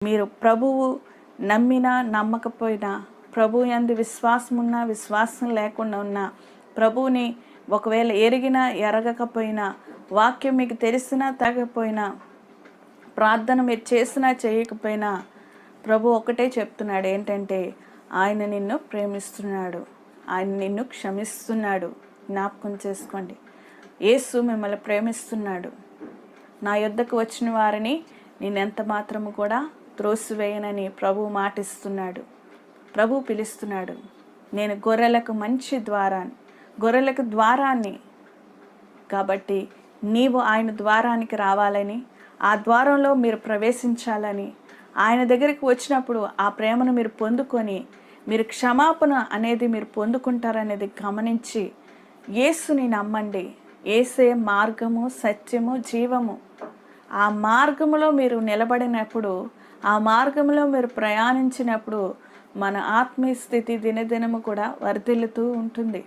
మీరు ప్రభువు నమ్మినా నమ్మకపోయినా, ప్రభువు యందు విశ్వాసం ఉన్నా విశ్వాసం లేకుండా ఉన్నా, ప్రభువుని ఒకవేళ ఎరిగినా ఎరగకపోయినా, వాక్యం మీకు తెలిసినా తగ్గకపోయినా, ప్రార్థన మీరు చేసినా చేయకపోయినా, ప్రభు ఒకటే చెప్తున్నాడు, ఏంటంటే ఆయన నిన్ను ప్రేమిస్తున్నాడు, ఆయన నిన్ను క్షమిస్తున్నాడు. జ్ఞాపకం చేసుకోండి, యేసు మిమ్మల్ని ప్రేమిస్తున్నాడు. నా యొద్దకు వచ్చిన వారిని నేనెంత మాత్రము కూడా త్రోసివేయనని ప్రభు మాటిస్తున్నాడు. ప్రభు పిలుస్తున్నాడు. నేను గొర్రెలకు మంచి గొర్రెలకు ద్వారాన్ని. కాబట్టి నీవు ఆయన ద్వారానికి రావాలని, ఆ ద్వారంలో మీరు ప్రవేశించాలని, ఆయన దగ్గరికి వచ్చినప్పుడు ఆ ప్రేమను మీరు పొందుకొని, మీరు క్షమాపణ అనేది మీరు పొందుకుంటారనేది గమనించి యేసుని నమ్మండి. యేసే మార్గము, సత్యము, జీవము. ఆ మార్గములో మీరు నిలబడినప్పుడు, ఆ మార్గంలో మీరు ప్రయాణించినప్పుడు మన ఆత్మీయ స్థితి దినదినము కూడా వర్ధిల్లుతూ ఉంటుంది.